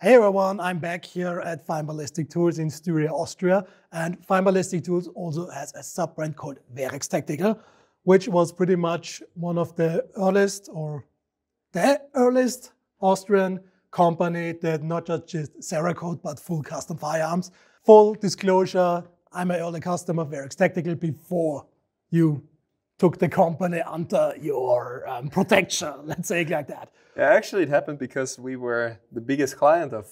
Hey everyone, I'm back here at Fine Ballistic Tools in Styria, Austria. And Fine Ballistic Tools also has a sub-brand called Verex Tactical, which was pretty much one of the earliest or the earliest Austrian company that not just Cerakote but full custom firearms. Full disclosure, I'm an early customer of Verex Tactical before you took the company under your protection, let's say it like that. Yeah, actually it happened because we were the biggest client of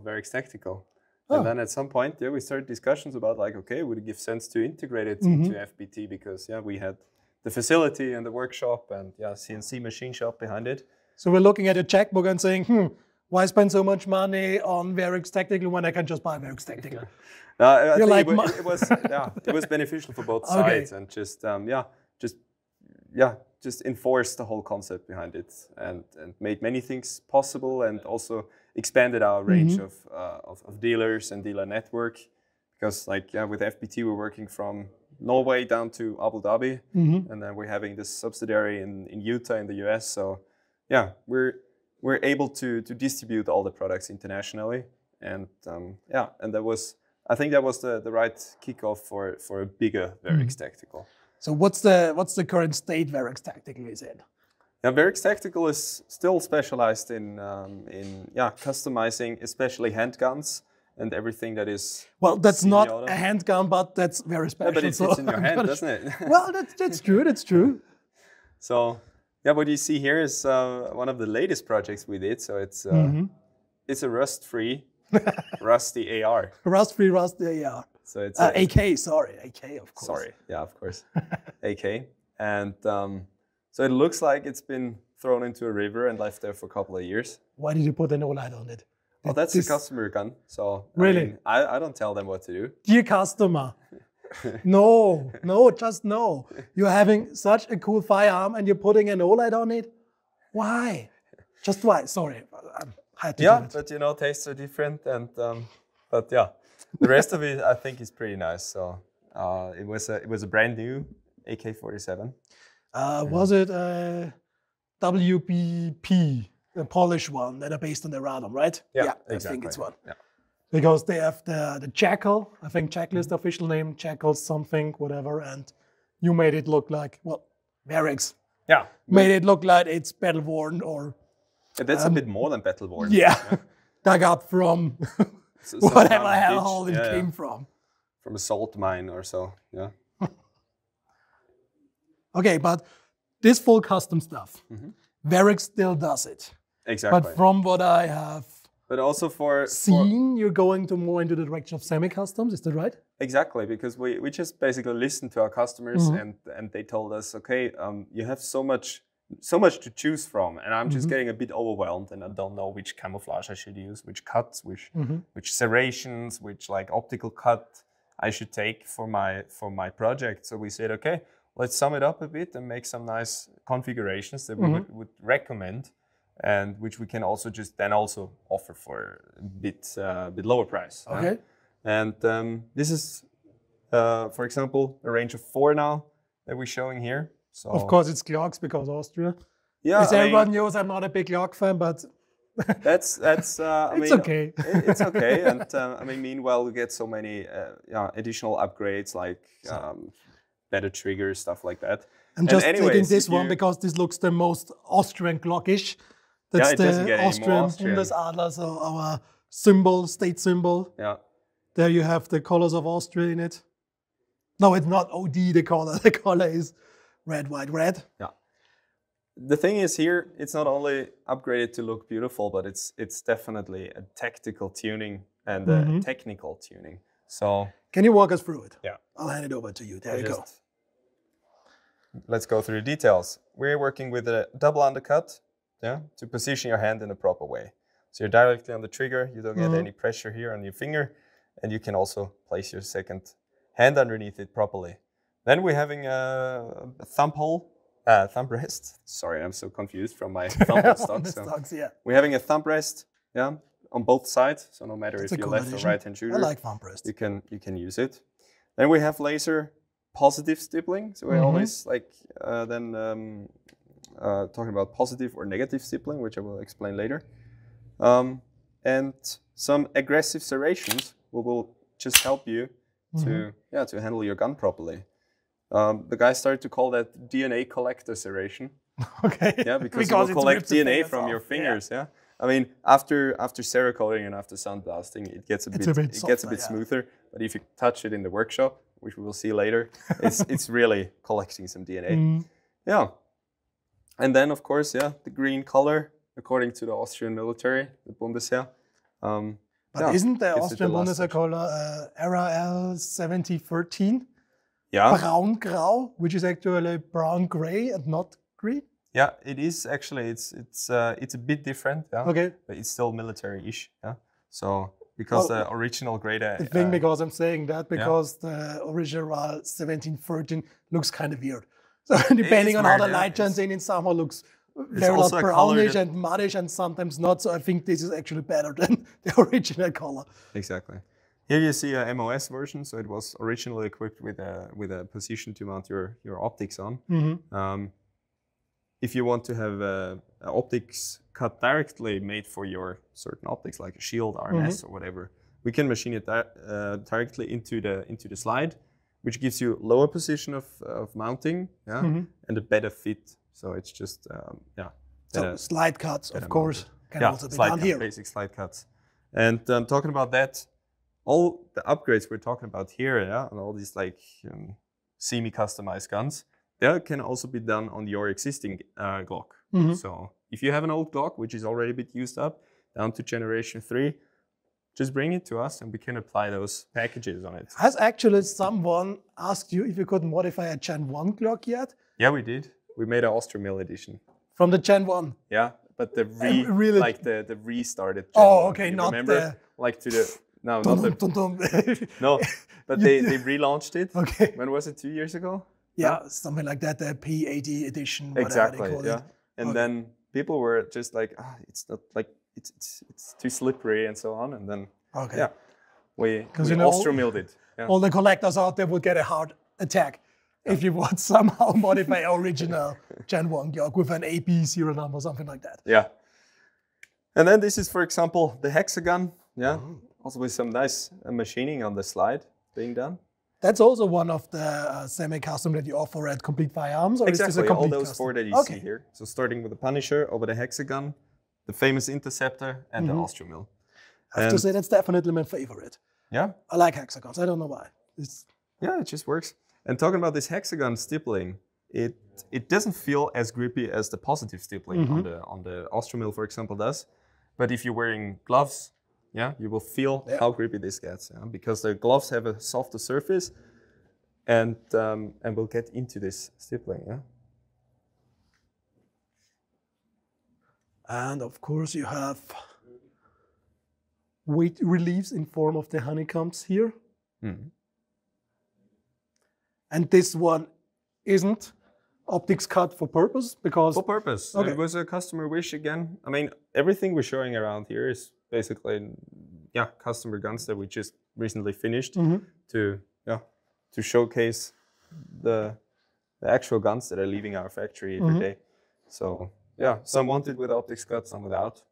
Verex Tactical. Oh. And then at some point, we started discussions about like, okay, would it give sense to integrate it into FBT because we had the facility and the workshop and CNC machine shop behind it. So we're looking at a checkbook and saying, why spend so much money on Verex Tactical when I can just buy Verex Tactical? I think it was beneficial for both sides and just enforced the whole concept behind it and made many things possible and also expanded our range of dealers and dealer network. Because with FBT we're working from Norway down to Abu Dhabi and then we're having this subsidiary in Utah in the US. So we're able to distribute all the products internationally and I think that was the right kickoff for a bigger Verex Tactical. So what's the current state Verex Tactical is in? Yeah, Verex Tactical is still specialized in customizing, especially handguns and everything that is. Well, that's not a handgun, but that's very special. Yeah, but it fits in your hand, doesn't it? Well, that's true. That's true. So what you see here is one of the latest projects we did. So it's a rust-free rusty AR. Rustfree Rusted AR. So it's AK, sorry, AK, of course. Sorry, yeah, of course, AK. And so it looks like it's been thrown into a river and left there for a couple of years. Why did you put an OLED on it? Well, that's a customer gun, so really, I don't tell them what to do. Dear customer, no, just no. You're having such a cool firearm and you're putting an OLED on it. Why? Just why? Sorry, I had to do it. But tastes are different, and the rest of it I think is pretty nice. So it was a brand new AK-47. Was it a WBP, the Polish one that are based on the Radom, right? Yeah, exactly. I think it's one. Yeah. Because they have the Jackal, I think Jackal is the official name, Jackal something, whatever, and you made it look like, well, Verex. Yeah. Made it look like it's battle-worn or... That's a bit more than battle-worn. Yeah. Dug up from whatever hellhole it came from. From a salt mine or so, yeah. Okay, but this full custom stuff, Verex still does it. Exactly. But from what I have seen, you're going more into the direction of semi-customs, is that right? Exactly, because we just basically listened to our customers and they told us, okay, you have so much to choose from, and I'm just getting a bit overwhelmed, and I don't know which camouflage I should use, which cuts, which serrations, which optical cut I should take for my project. So we said, okay, let's sum it up a bit and make some nice configurations that we would recommend, and which we can also also offer for a bit lower price. Okay. And this is, for example, a range of 4 now that we're showing here. So of course, it's Glocks because Austria. Yeah, as everyone knows, I'm not a big Glock fan, but that's it's okay. It's okay, and meanwhile we get so many additional upgrades like better triggers, stuff like that. I'm just taking this one because this looks the most Austrian Glockish. That's the Austrian Bundesadler, so our symbol, state symbol. Yeah. There you have the colors of Austria in it. No, it's not OD, the color. The color is red, white, red. Yeah. The thing is here, it's not only upgraded to look beautiful, but it's definitely a tactical tuning and a technical tuning. So can you walk us through it? Yeah. I'll hand it over to you. There you go. Let's go through the details. We're working with a double undercut, to position your hand in a proper way. So you're directly on the trigger, you don't get any pressure here on your finger, and you can also place your second hand underneath it properly. Then we're having a thumb rest. Sorry, I'm so confused from my thumb stocks. We're having a thumb rest, on both sides. So no matter if you're left or right-hand shooter, I like thumb rest. You can use it. Then we have laser positive stippling. So we always talking about positive or negative stippling, which I will explain later. and some aggressive serrations will just help you to handle your gun properly. The guy started to call that DNA collector serration. Okay. Yeah, because it will collect DNA from your fingers. Yeah. I mean, after Cerakoting and after sandblasting, it gets a bit smoother. But if you touch it in the workshop, which we will see later, it's really collecting some DNA. Yeah. And then, of course, the green color, according to the Austrian military, the Bundesheer. But isn't the Austrian Bundesheer color RAL 7013? Yeah. Braun-grau, which is actually brown-gray and not green? Yeah, it is actually. It's a bit different. Yeah. Okay. But it's still military-ish. Yeah. So because the original grade. The thing, because I'm saying that because the original RAL 1713 looks kind of weird. So depending on how the light shines in, it somehow looks very brownish and muddish, and sometimes not. So I think this is actually better than the original color. Exactly. Here you see a MOS version. So it was originally equipped with a position to mount your optics on. If you want to have optics cut directly made for your certain optics, like a shield, RMS, or whatever, we can machine it directly into the slide, which gives you lower position of mounting, and a better fit. So it's just so slide cuts, of course, can also be done here. Basic slide cuts. And talking about that, all the upgrades we're talking about here, and all these like semi-customized guns, they can also be done on your existing Glock. So if you have an old Glock, which is already a bit used up, down to generation 3, just bring it to us and we can apply those packages on it. Has actually someone asked you if you could modify a Gen 1 Glock yet? Yeah, we did. We made an Austria Mill edition. From the Gen 1? Yeah, but the the restarted Gen 1. Okay, you not remember? the... Like to the... No, not the... No, but they relaunched it. Okay. When was it, 2 years ago? Yeah, something like that, the P80 edition, whatever exactly, they call it. And then people were just like, it's not like, it's too slippery and so on. And then, we Austria milled it. Yeah. All the collectors out there would get a heart attack if you would somehow modify original Gen 1 Glock with an AB serial number or something like that. Yeah. And then this is, for example, the hexagon. Yeah. Also with some nice machining on the slide being done. That's also one of the semi-custom that you offer at Complete Firearms? Or exactly, is this a complete all those custom? 4 that you see here. So starting with the Punisher, over the hexagon, the famous Interceptor, and the Austria Mill. I have to say, that's definitely my favorite. Yeah? I like hexagons. I don't know why. Yeah, it just works. And talking about this hexagon stippling, it doesn't feel as grippy as the positive stippling on the Austria Mill, for example, does. But if you're wearing gloves, you will feel how grippy this gets, because the gloves have a softer surface, and we'll get into this stippling. And of course, you have weight reliefs in form of the honeycombs here. And this one isn't optics cut for purpose, because... For purpose. It was a customer wish again. I mean, everything we're showing around here is basically, customer guns that we just recently finished to showcase the actual guns that are leaving our factory every day. So some wanted with optics cut, some without.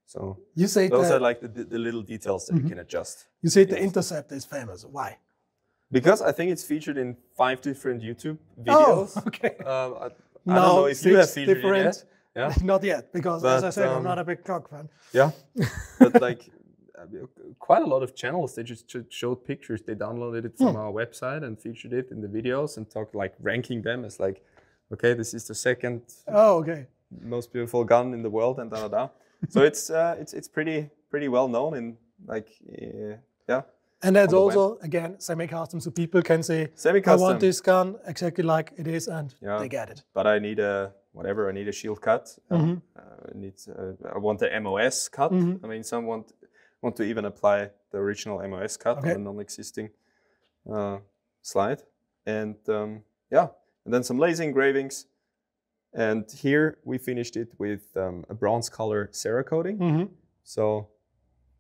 So you say those are like the little details that you can adjust. You say the Interceptor is famous. Why? Because I think it's featured in 5 different YouTube videos. Oh, okay. I don't know if you have featured it yet. Yeah? Not yet, because as I said, I'm not a big Glock fan. Yeah, but like quite a lot of channels, they just showed pictures. They downloaded it from our website and featured it in the videos and talked like ranking them as like, okay, this is the second most beautiful gun in the world and da. So it's pretty well known in like And that's also again semi-custom, so people can say, I want this gun exactly like it is, and they get it. But I need a shield cut. I want the MOS cut. I mean, some want to even apply the original MOS cut on a non-existing slide, and and then some laser engravings. And here we finished it with a bronze color Cerakoting. So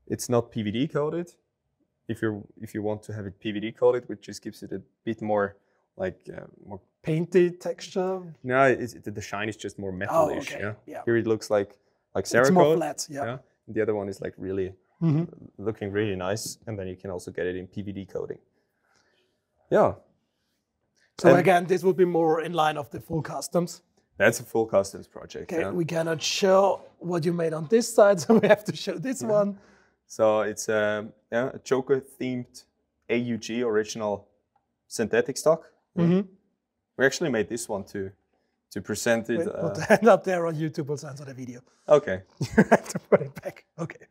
it's not PVD coated. If you want to have it PVD coated, which just gives it a bit more like more painty texture. No, the shine is just more metalish. Here it looks like Cerakote. It's more flat. The other one is like really looking really nice, and then you can also get it in PVD coating. Yeah. So again, this will be more in line of the full customs. That's a full customs project. Okay, we cannot show what you made on this side, so we have to show this one. So it's a Joker themed AUG original synthetic stock. We actually made this one to present it. Put the hand up there on YouTube, we'll censor the video. Okay. You have to put it back. Okay.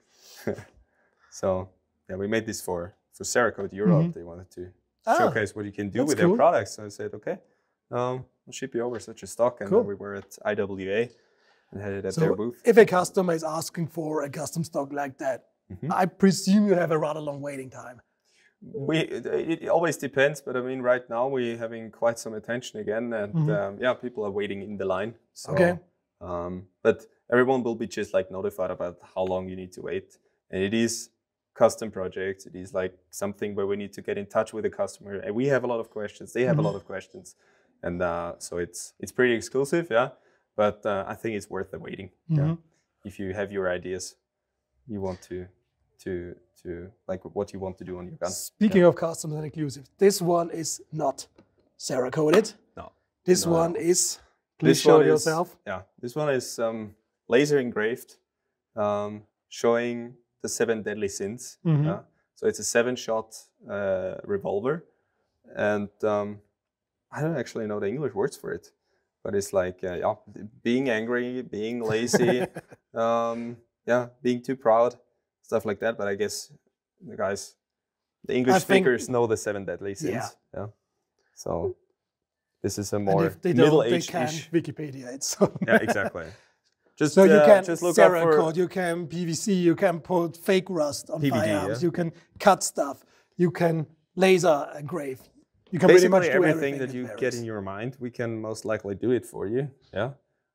So yeah, we made this for Cerakote Europe. They wanted to showcase what you can do with their products. So I said, okay, I'll ship you over such a stock. And then we were at IWA and had it at their booth. If a customer is asking for a custom stock like that, I presume you have a rather long waiting time. It always depends, but I mean, right now we're having quite some attention again, and yeah, people are waiting in the line. So, but everyone will be just like notified about how long you need to wait, and it is custom projects. It is like something where we need to get in touch with the customer, and we have a lot of questions. They have a lot of questions, and so it's pretty exclusive, yeah. But I think it's worth the waiting. Yeah? If you have your ideas, you want to like what you want to do on your gun. Speaking of customs and exclusive, this one is not Cerakoted. No. This one is, please show yourself. Yeah, this one is laser engraved, showing the 7 deadly sins. So it's a 7-shot revolver, and I don't actually know the English words for it, but it's like being angry, being lazy, being too proud, stuff like that. But I guess the English speakers know the 7 deadly sins. Yeah. So this is a more middle-aged-ish. Wikipedia it. So. Yeah, exactly. So you can just look Cerakote, you can PVC, you can put fake rust on PVD, firearms, you can cut stuff, you can laser engrave. You can basically pretty much do everything that you get in your mind, we can most likely do it for you. Yeah.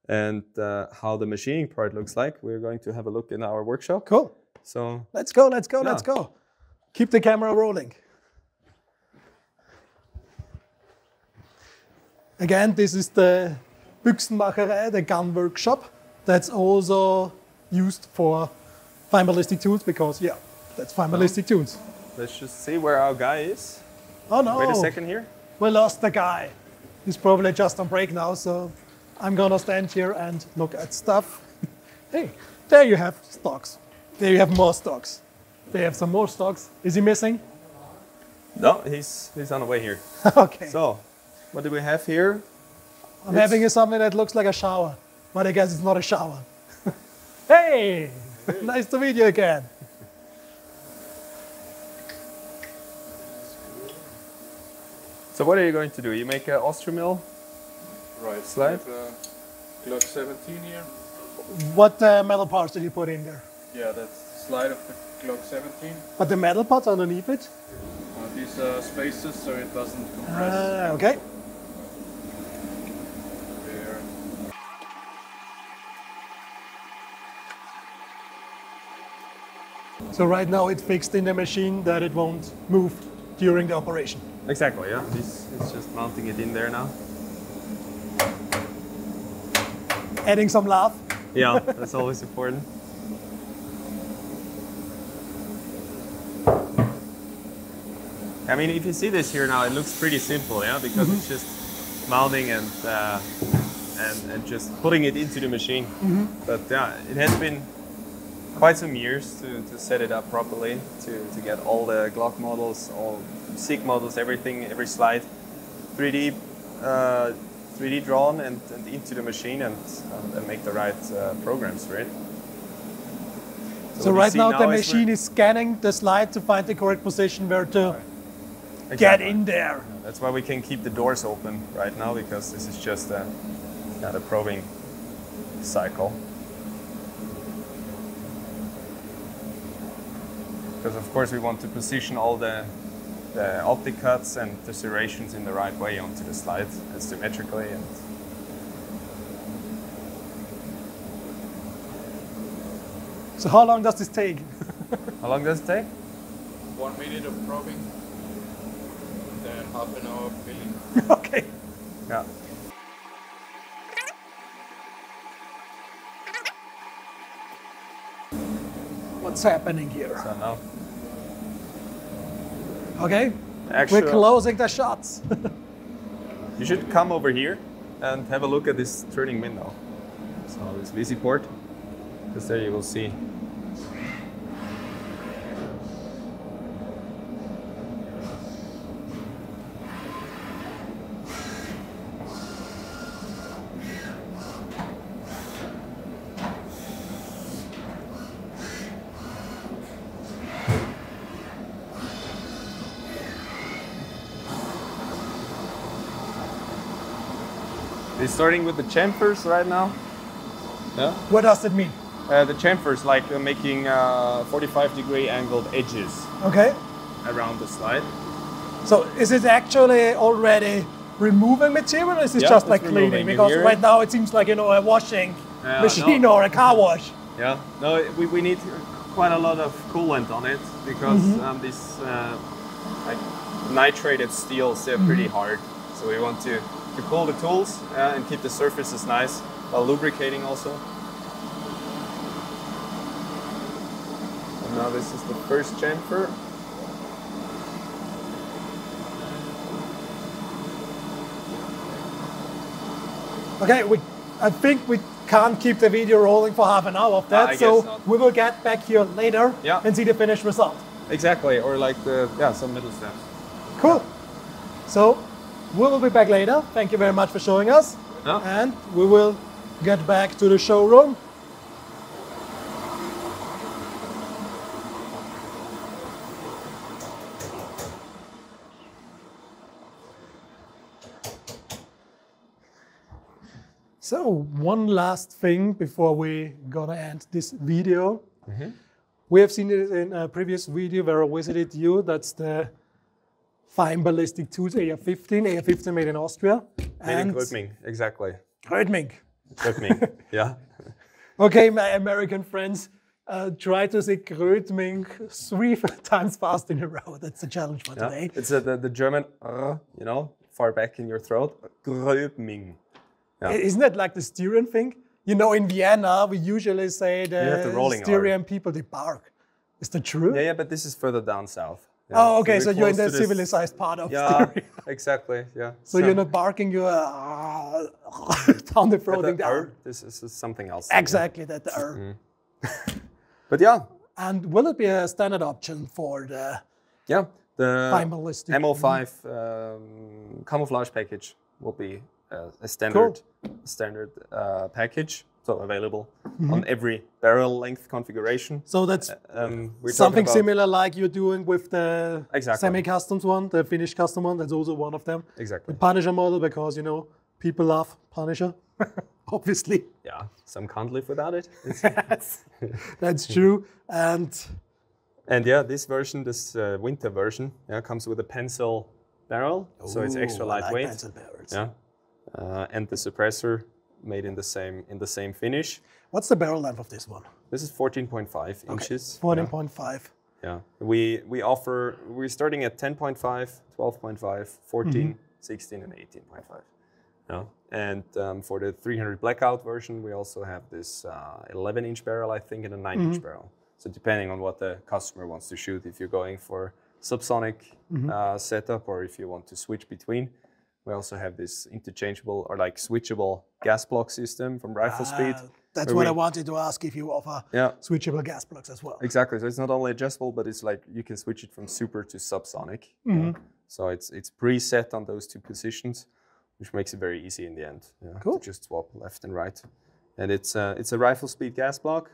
And how the machining part looks like, we're going to have a look in our workshop. Cool. So let's go. Let's go. Keep the camera rolling. Again, this is the Büchsenmacherei, the gun workshop. That's also used for fine ballistic tools because, that's fine ballistic tools. Let's just see where our guy is. Oh no. Wait a second here. We lost the guy. He's probably just on break now, so I'm gonna stand here and look at stuff. Hey, there you have stocks. There you have more stocks. They have some more stocks. Is he missing? No, he's on the way here. Okay. So, what do we have here? I'm having something that looks like a shower, but I guess it's not a shower. Hey, nice to meet you again. So what are you going to do? You make an Austrian mill? Right. Slide? Glock 17 here. What metal parts did you put in there? Yeah, that's the slide of the Glock 17. But the metal parts underneath it? These are spaces so it doesn't compress. Okay. There. So right now it's fixed in the machine that it won't move during the operation. Exactly, yeah. It's just mounting it in there now. Adding some laugh. Yeah, that's always important. I mean, if you see this here now, it looks pretty simple, yeah, because it's just mounting and just putting it into the machine. But yeah, it has been quite some years to set it up properly, to get all the Glock models, all SIG models, everything, every slide 3D drawn and into the machine and make the right programs for it. So right now the machine is scanning the slide to find the correct position where to get in there. That's why we can keep the doors open right now, because this is just the probing cycle. Because of course we want to position all the optic cuts and the serrations in the right way onto the slide and symmetrically. And so how long does this take? How long does it take? 1 minute of probing, and then half an hour of filling. Okay. Yeah. what's happening here. So now, Okay, actually, we're closing the shots. you should come over here and have a look at this turning window. So this VC port, because there you will see. We're starting with the chamfers right now. Yeah. What does it mean? The chamfers, like making 45-degree angled edges Okay, around the slide. so is it actually already removing material, or is it Yeah, just it's like cleaning? removing. Because Here- right now it seems like, you know, a washing machine or a car wash. Yeah. No, we need quite a lot of coolant on it because these like nitrated steels, they're pretty hard. So we want to cool the tools and keep the surfaces nice while lubricating also. And now this is the first chamfer. Okay, I think we can't keep the video rolling for half an hour of that, I so guess not. we will get back here later Yeah. and see the finished result. Exactly, or like some middle steps. Cool. So we will be back later. Thank you very much for showing us. Yeah. And we will get back to the showroom. So one last thing before we gonna end this video. We have seen it in a previous video where I visited you. That's the fine ballistic tools AR-15. AR-15 made in Austria. Made in Gröbming, exactly. Gröbming. Gröbming, yeah. Okay, my American friends, try to say Gröbming 3 times fast in a row. That's the challenge for Yeah. today. It's the German, you know, far back in your throat. Gröbming. Yeah. Isn't that like the Styrian thing? You know, in Vienna, we usually say have the the rolling R. Styrian people, they bark. Is that true? Yeah, but this is further down south. Yeah. Oh, okay, so we're you're in close the to this- civilized part of Yeah, Styria. exactly, yeah. So you're not barking, you're down the But throat the down. R, this is something else. Exactly, that the R. But yeah, And will it be a standard option for the the fine ballistic? MO5 camouflage package will be a standard package, so available on every barrel length configuration. So that's We're talking something about- similar like you're doing with the Exactly. semi-customs one, the Finnish custom one. That's also one of them. Exactly. The Punisher model, because, you know, people love Punisher, obviously. Yeah, some can't live without it. That's true. And yeah, this version, this winter version, comes with a pencil barrel, so it's extra Ooh, I like lightweight. pencil barrels. Yeah, and the suppressor made in the same finish. What's the barrel length of this one? This is 14.5 inches. 14.5. Yeah, we're starting at 10.5, 12.5, 14, 16, and 18.5. Yeah, and for the 300 blackout version, we also have this 11-inch barrel, I think, and a 9-inch barrel. So depending on what the customer wants to shoot, if you're going for subsonic setup or if you want to switch between, we also have this interchangeable or like switchable gas block system from Rifle Speed. That's what I wanted to ask, if you offer switchable gas blocks as well. Exactly. So it's not only adjustable, but it's like you can switch it from super to subsonic. So it's preset on those two positions, which makes it very easy in the end. To just swap left and right. And it's a Rifle Speed gas block.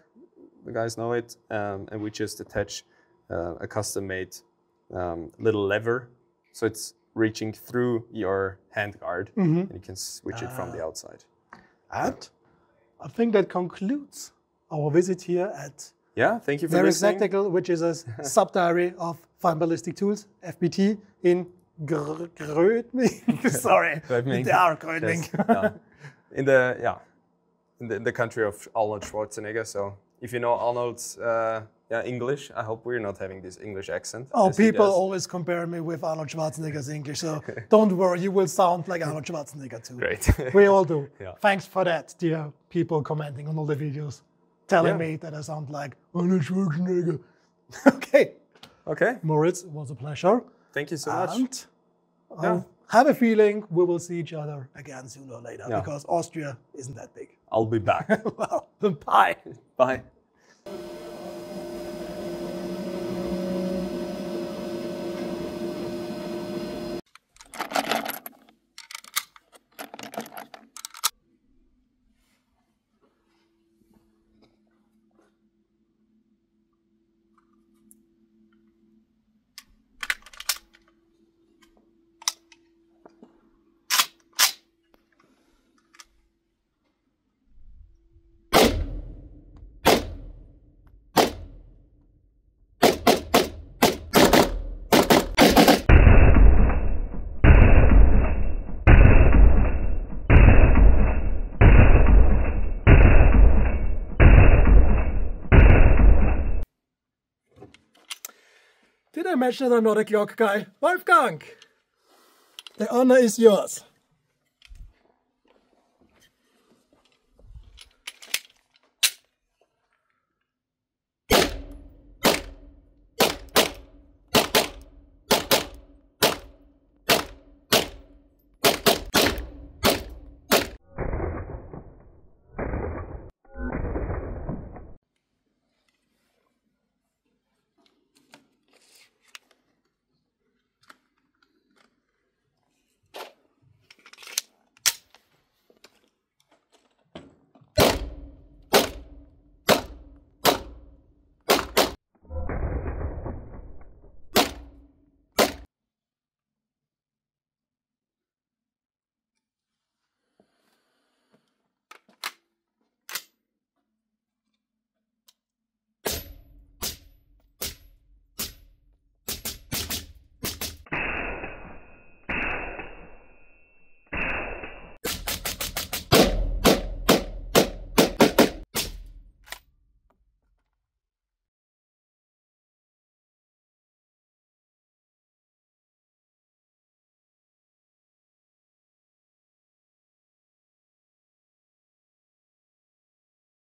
The guys know it, and we just attach a custom-made little lever, so it's reaching through your handguard, and you can switch it from the outside. And I think that concludes our visit here at Thank you for Verex listening. Tactical, which is a subdiary of Fine Ballistic Tools, FBT, in Gröbming. Sorry, Gröbming. they are Gröbming. Yes. In the country of Arnold Schwarzenegger. So if you know Arnold's English, I hope we're not having this English accent. Oh, as he people does. always compare me with Arnold Schwarzenegger's English, so don't worry, you will sound like Arnold Schwarzenegger too. Great. We all do. Yeah. Thanks for that, dear people commenting on all the videos. telling me that I sound like Arnold Schwarzenegger. Okay. Okay. Moritz, it was a pleasure. Thank you so much. And I have a feeling we will see each other again sooner or later because Austria isn't that big. I'll be back. Well, bye. Bye. Did I mention I'm not a Glock guy? Wolfgang, the honor is yours.